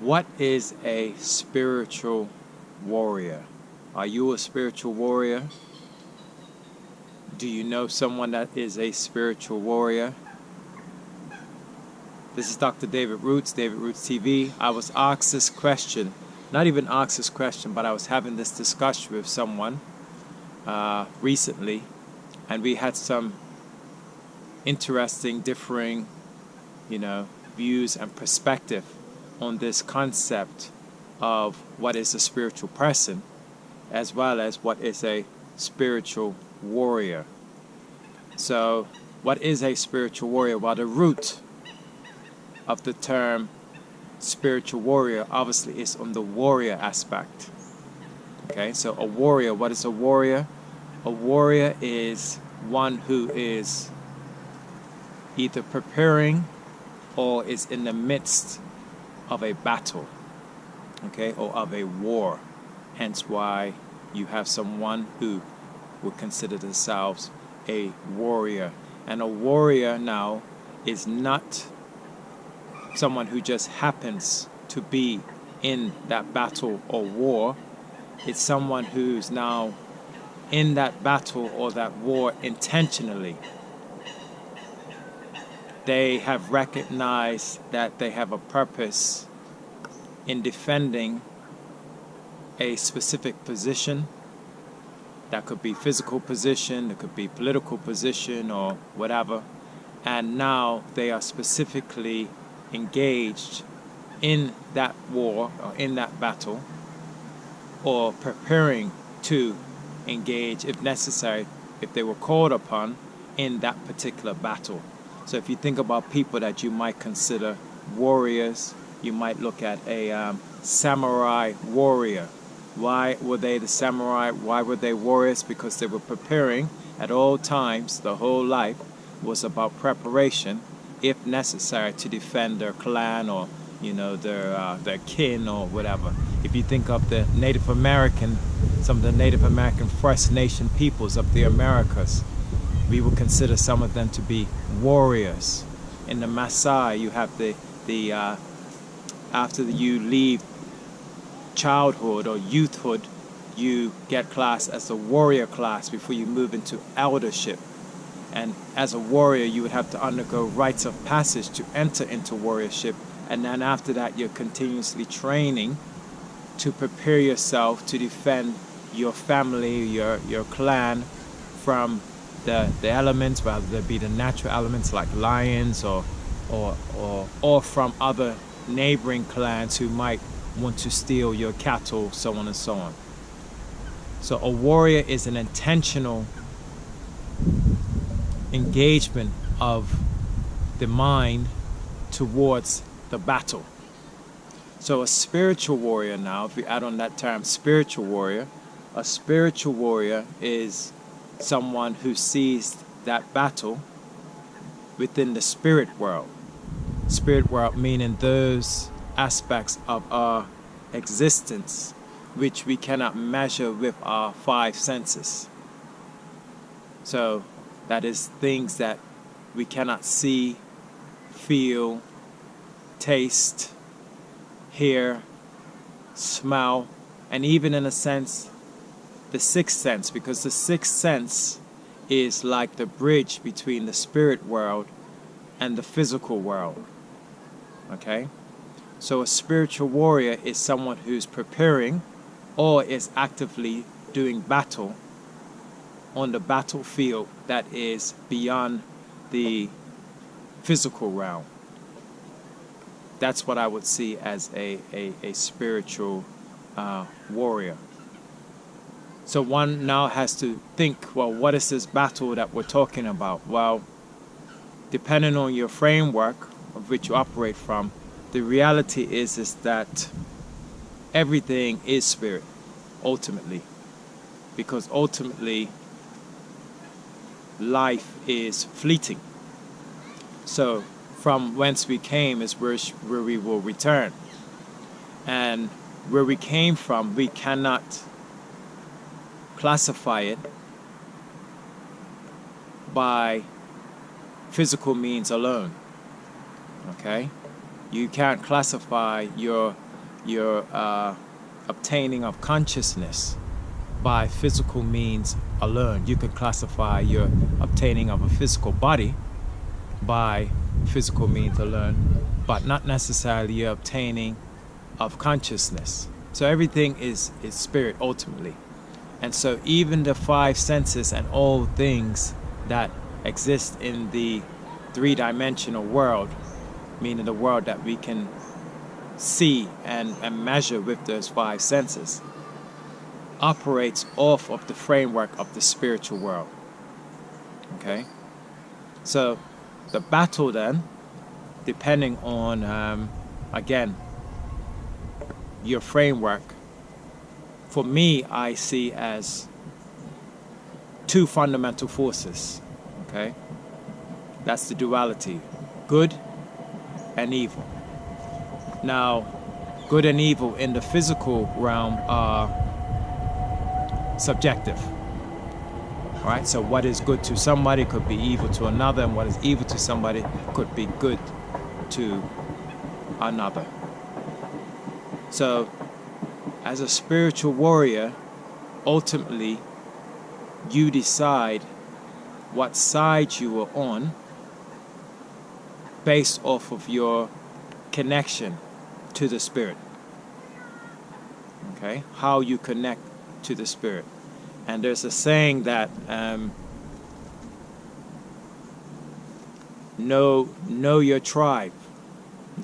What is a spiritual warrior? Are you a spiritual warrior? Do you know someone that is a spiritual warrior? This is Dr. David Roots TV. I was asked this question, not even asked this question, but I was having this discussion with someone recently, and we had some interesting, differing, views and perspective on this concept of what is a spiritual person, as well as what is a spiritual warrior. So, what is a spiritual warrior? Well, the root of the term spiritual warrior obviously is on the warrior aspect. Okay, so a warrior, what is a warrior? A warrior is one who is either preparing or is in the midst of a battle, okay, or of a war. Hence why you have someone who would consider themselves a warrior. And a warrior now is not someone who just happens to be in that battle or war. It's someone who's now in that battle or that war intentionally. They have recognized that they have a purpose in defending a specific position. That could be physical position, it could be political position or whatever. And now they are specifically engaged in that war or in that battle, or preparing to engage if necessary, if they were called upon in that particular battle. So if you think about people that you might consider warriors, you might look at a samurai warrior. Why were they the samurai? Why were they warriors? Because they were preparing at all times. The whole life was about preparation, if necessary, to defend their clan or their kin or whatever. If you think of the Native American, some of the Native American First Nation peoples of the Americas, we would consider some of them to be warriors. In the Maasai, you have the after you leave childhood or youthhood, you get classed as a warrior class before you move into eldership. And as a warrior, you would have to undergo rites of passage to enter into warriorship. And then after that, you're continuously training to prepare yourself to defend your family, your clan from the elements, whether they be the natural elements like lions or from other neighboring clans who might want to steal your cattle, so on and so on. So a warrior is an intentional engagement of the mind towards the battle. So a spiritual warrior now, if we add on that term, spiritual warrior, a spiritual warrior is someone who sees that battle within the spirit world. Spirit world meaning those aspects of our existence which we cannot measure with our five senses. So that is things that we cannot see, feel, taste, hear, smell, and even in a sense the sixth sense, because the sixth sense is like the bridge between the spirit world and the physical world. Okay? So a spiritual warrior is someone who's preparing or is actively doing battle on the battlefield that is beyond the physical realm. That's what I would see as a spiritual warrior. So one now has to think, well, what is this battle that we're talking about? Well, depending on your framework of which you operate from, the reality is that everything is spirit, ultimately. Because ultimately, life is fleeting. So, from whence we came is where we will return. And where we came from, we cannot classify it by physical means alone. Okay? You can't classify your your obtaining of consciousness by physical means alone. You could classify your obtaining of a physical body by physical means alone, but not necessarily your obtaining of consciousness. So everything is spirit ultimately. And so even the five senses and all things that exist in the three-dimensional world, meaning the world that we can see and measure with those five senses, operates off of the framework of the spiritual world. Okay? So the battle then, depending on, again, your framework, for me, I see as two fundamental forces. Okay? That's the duality, good and evil. Now, good and evil in the physical realm are subjective. All right, so what is good to somebody could be evil to another, and what is evil to somebody could be good to another. So, as a spiritual warrior, ultimately, you decide what side you are on based off of your connection to the spirit. Okay, how you connect to the spirit. And there's a saying that know your tribe.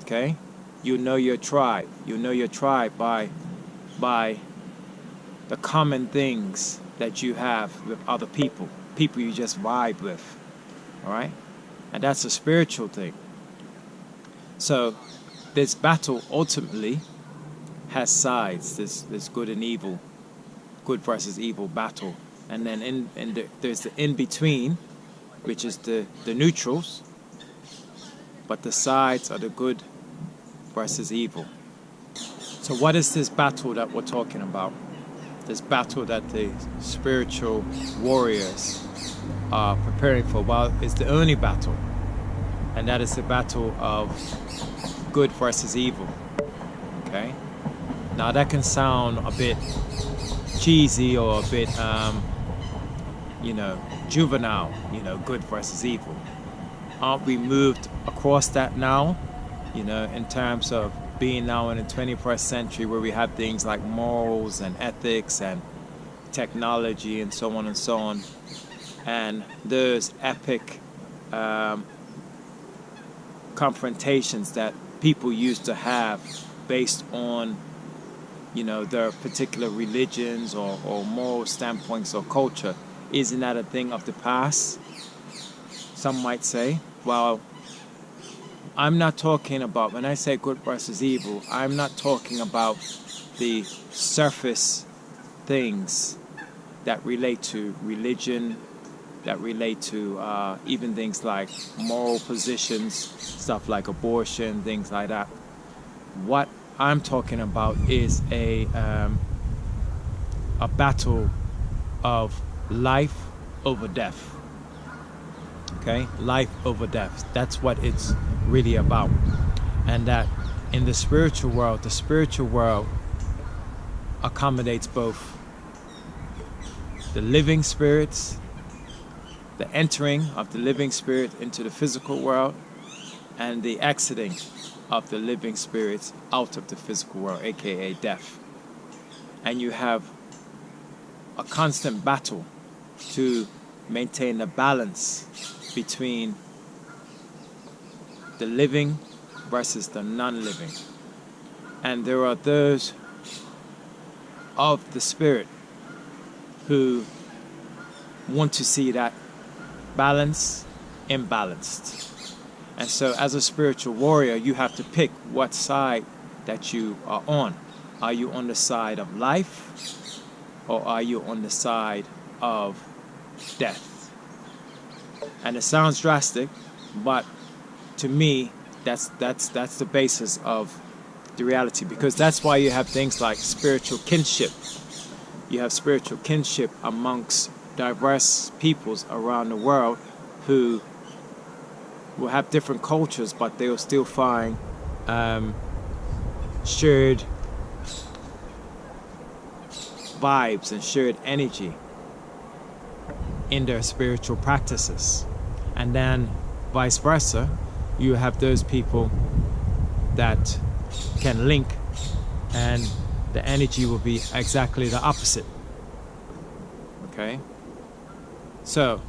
Okay, you know your tribe. You know your tribe by the common things that you have with other people you just vibe with. All right, and that's a spiritual thing. So this battle ultimately has sides. This good and evil, good versus evil battle, and then there's the in between, which is the neutrals. But the sides are the good versus evil. So what is this battle that we're talking about? This battle that the spiritual warriors are preparing for? Well, it's the only battle, and that is the battle of good versus evil. Okay? Now that can sound a bit cheesy or a bit, juvenile, good versus evil. Aren't we moved across that now, in terms of being now in the 21st century where we have things like morals and ethics and technology and so on and so on, and those epic confrontations that people used to have based on their particular religions or moral standpoints or culture, isn't that a thing of the past? Some might say. Well, I'm not talking about, when I say good versus evil, I'm not talking about the surface things that relate to religion, that relate to even things like moral positions, stuff like abortion, things like that. What I'm talking about is a battle of life over death. Okay, life over death. That's what it's really about. And that in the spiritual world accommodates both the living spirits, the entering of the living spirit into the physical world, and the exiting of the living spirits out of the physical world, aka death. And you have a constant battle to maintain the balance between the living versus the non-living. And there are those of the spirit who want to see that balance imbalanced. And so as a spiritual warrior, you have to pick what side that you are on. Are you on the side of life, or are you on the side of death? And it sounds drastic, but to me, that's the basis of the reality, because that's why you have things like spiritual kinship. You have spiritual kinship amongst diverse peoples around the world who will have different cultures, but they will still find shared vibes and shared energy in their spiritual practices. And then vice versa, you have those people that can link, and the energy will be exactly the opposite. Okay? So,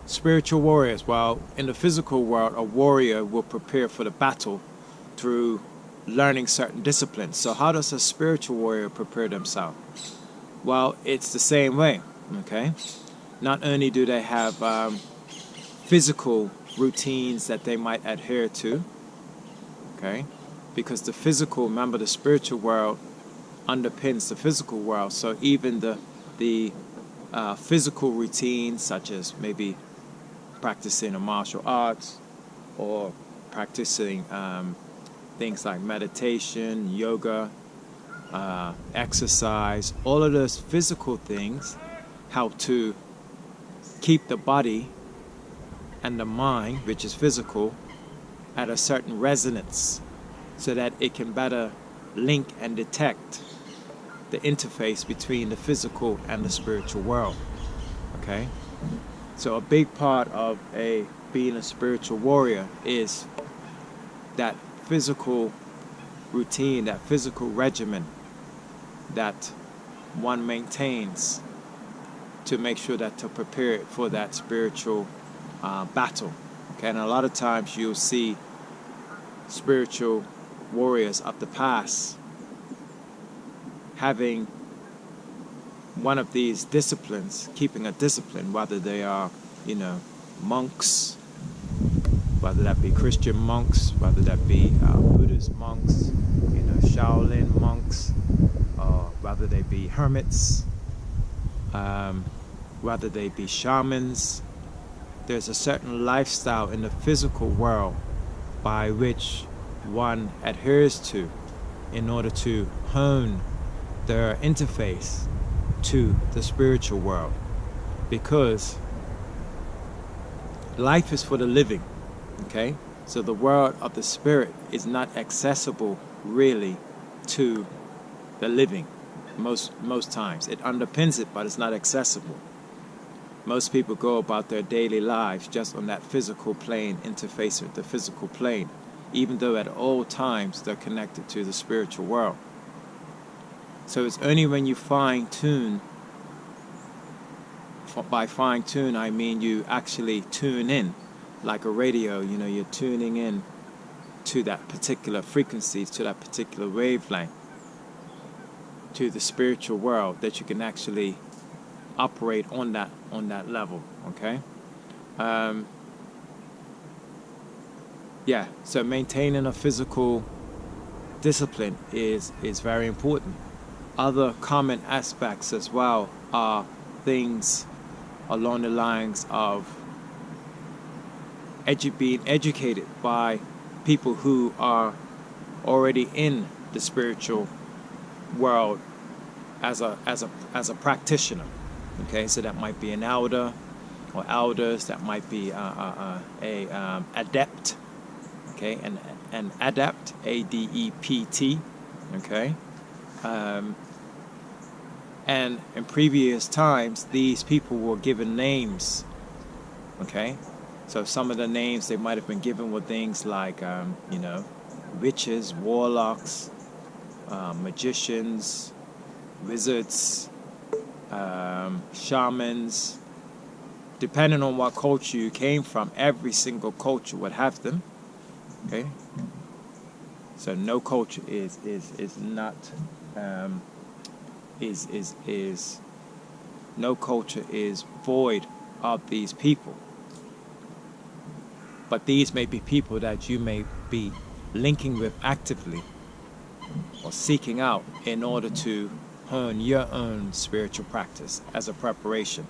spiritual warriors, while in the physical world, a warrior will prepare for the battle through learning certain disciplines. So how does a spiritual warrior prepare themselves? Well, it's the same way. Okay? Not only do they have physical routines that they might adhere to, okay? Because the physical, remember, the spiritual world underpins the physical world. So even the physical routines, such as maybe practicing a martial arts or practicing things like meditation, yoga, exercise, all of those physical things help to keep the body and the mind, which is physical, at a certain resonance so that it can better link and detect the interface between the physical and the spiritual world. Okay? So a big part of being a spiritual warrior is that physical routine, that physical regimen that one maintains to make sure that to prepare it for that spiritual battle. Okay, and a lot of times you'll see spiritual warriors of the past having one of these disciplines, keeping a discipline, whether they are, monks, whether that be Christian monks, whether that be Buddhist monks, Shaolin monks, or whether they be hermits, whether they be shamans. There's a certain lifestyle in the physical world by which one adheres to in order to hone their interface to the spiritual world, because life is for the living. Okay, so the world of the spirit is not accessible really to the living. Most times it underpins it, but it's not accessible. Most people go about their daily lives just on that physical plane, interface with the physical plane, even though at all times they're connected to the spiritual world. So it's only when you fine-tune, by fine-tune I mean you actually tune in, like a radio, you're tuning in to that particular frequency, to that particular wavelength, to the spiritual world, that you can actually operate on that level. Okay? So maintaining a physical discipline is very important. Other common aspects as well are things along the lines of being educated by people who are already in the spiritual world as a practitioner. Okay, so that might be an elder or elders. That might be a adept. Okay, an adept, ADEPT. Okay, and in previous times, these people were given names. Okay, so some of the names they might have been given were things like witches, warlocks, magicians, wizards, shamans. Depending on what culture you came from, every single culture would have them. Okay, so no culture is not no culture is void of these people. But these may be people that you may be linking with actively or seeking out in order to hone your own spiritual practice as a preparation.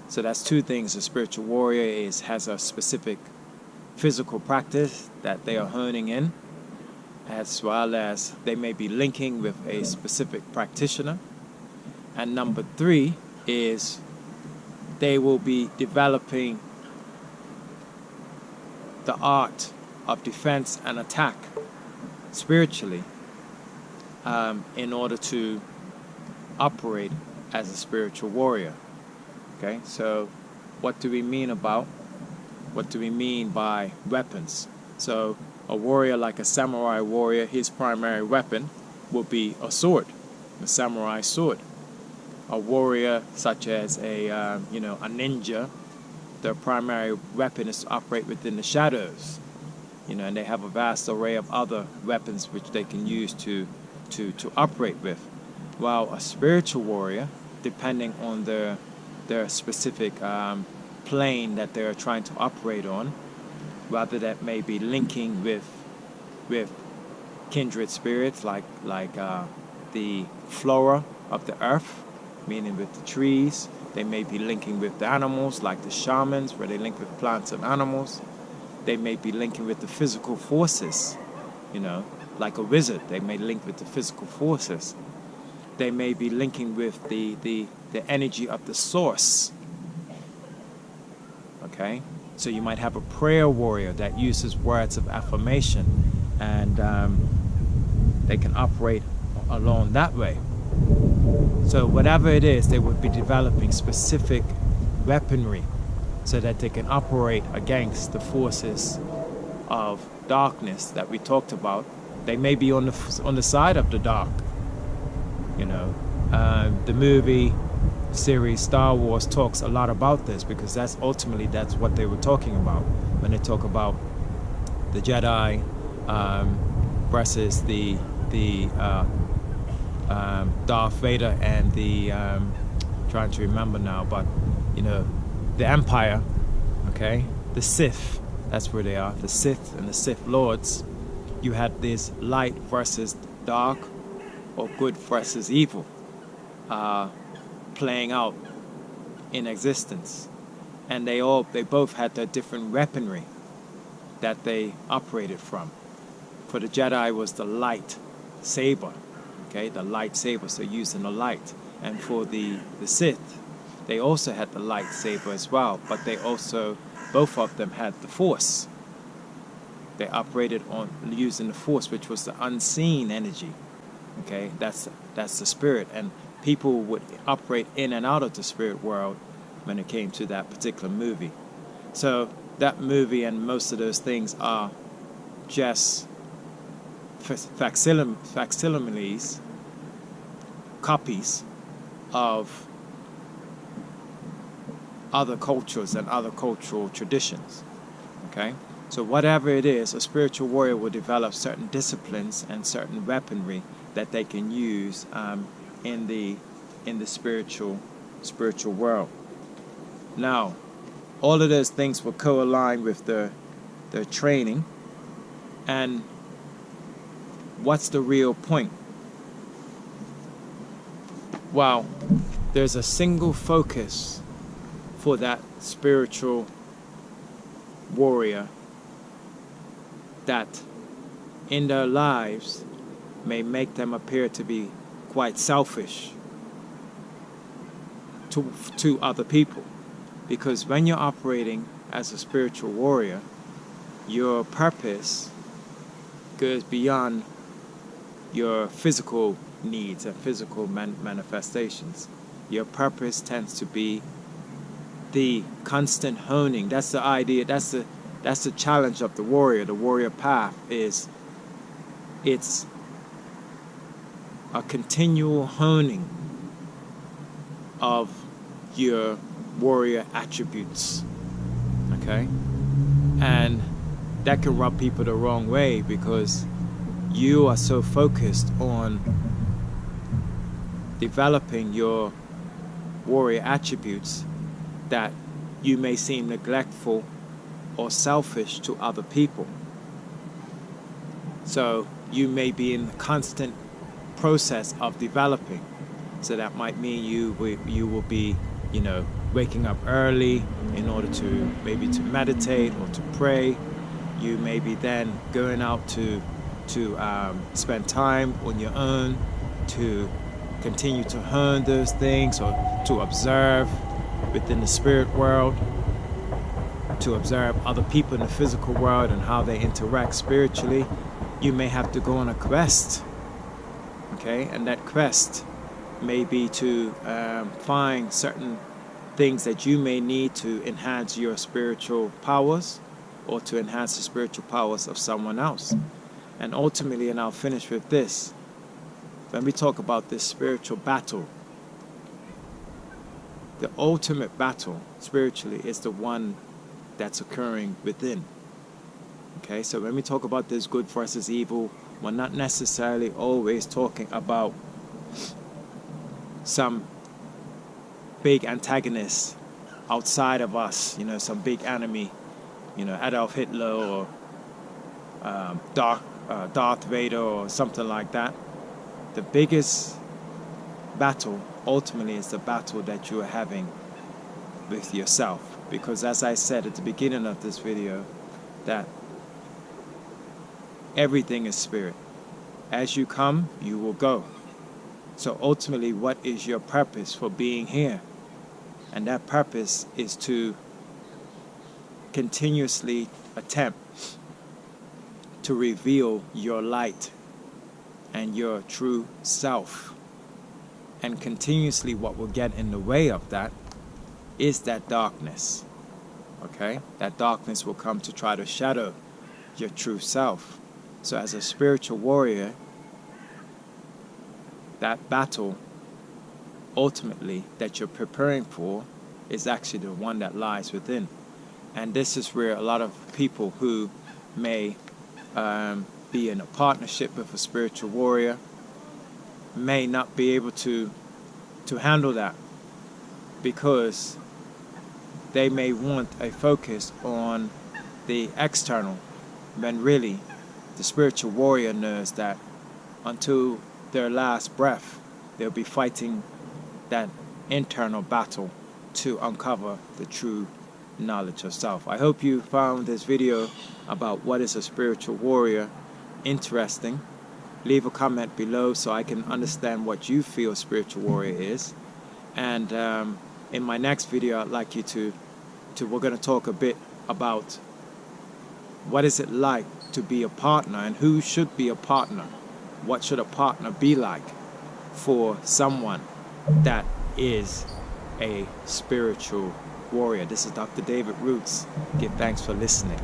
So that's two things. A spiritual warrior has a specific physical practice that they are honing in, as well as they may be linking with a specific practitioner. And number three is they will be developing the art of defense and attack spiritually in order to operate as a spiritual warrior. Okay, so what do we mean by weapons? So a warrior, like a samurai warrior, his primary weapon will be a sword, a samurai sword. A warrior such as a ninja, their primary weapon is to operate within the shadows, and they have a vast array of other weapons which they can use to operate with. While a spiritual warrior, depending on their specific plane that they're trying to operate on, whether that may be linking with kindred spirits like the flora of the earth, meaning with the trees. They may be linking with the animals, like the shamans, where they link with plants and animals. They may be linking with the physical forces, like a wizard. They may link with the physical forces. They may be linking with the energy of the source. Okay? So you might have a prayer warrior that uses words of affirmation, and they can operate along that way. So whatever it is, they would be developing specific weaponry so that they can operate against the forces of darkness that we talked about. They may be on the side of the dark. The movie series Star Wars talks a lot about this, because that's what they were talking about when they talk about the Jedi versus the Darth Vader and the trying to remember now, but the Empire, okay, the Sith. That's where they are, the Sith and the Sith Lords. You had this light versus dark, or good versus evil, playing out in existence, and they both had their different weaponry that they operated from. For the Jedi was the light saber, okay, the lightsaber, so using the light. And for the Sith, they also had the lightsaber as well, but both of them had the Force. They operated on using the Force, which was the unseen energy. Okay, that's the spirit, and people would operate in and out of the spirit world when it came to that particular movie. So that movie and most of those things are just facsimiles, copies of other cultures and other cultural traditions. Okay, so whatever it is, a spiritual warrior will develop certain disciplines and certain weaponry that they can use in the spiritual world. Now, all of those things will co-align with their training. And what's the real point? Well, there's a single focus for that spiritual warrior that in their lives may make them appear to be quite selfish to other people. Because when you're operating as a spiritual warrior, your purpose goes beyond your physical needs and physical manifestations. Your purpose tends to be the constant honing. That's the idea. That's the challenge of the warrior. The warrior path it's a continual honing of your warrior attributes. Okay? And that can rub people the wrong way, because you are so focused on developing your warrior attributes that you may seem neglectful or selfish to other people. So you may be in a constant process of developing. So that might mean you will be, waking up early in order to meditate or to pray. You may be then going out to spend time on your own to continue to hone those things, or to observe within the spirit world, to observe other people in the physical world and how they interact spiritually. you may have to go on a quest, okay? And that quest may be to find certain things that you may need to enhance your spiritual powers or to enhance the spiritual powers of someone else. And ultimately, and I'll finish with this, when we talk about this spiritual battle, the ultimate battle spiritually is the one that's occurring within. Okay, so when we talk about this good versus evil, we're not necessarily always talking about some big antagonist outside of us, you know, some big enemy, you know, Adolf Hitler or Darth Vader or something like that. The biggest battle ultimately is the battle that you are having with yourself, because as I said at the beginning of this video, that everything is spirit. As you come, you will go. So ultimately, what is your purpose for being here? And that purpose is to continuously attempt to reveal your light and your true self. And continuously what will get in the way of that is that darkness. Okay? That darkness will come to try to shadow your true self. So as a spiritual warrior, that battle ultimately that you're preparing for is actually the one that lies within. And this is where a lot of people who may be in a partnership with a spiritual warrior may not be able to handle that, because they may want a focus on the external, when really the spiritual warrior knows that until their last breath they'll be fighting that internal battle to uncover the true knowledge of self. I hope you found this video about what is a spiritual warrior interesting. Leave a comment below so I can understand what you feel spiritual warrior is. And in my next video, I'd like you to we're going to talk a bit about what is it like to be a partner and who should be a partner. What should a partner be like for someone that is a spiritual warrior? This is Dr. David Roots. Give thanks for listening.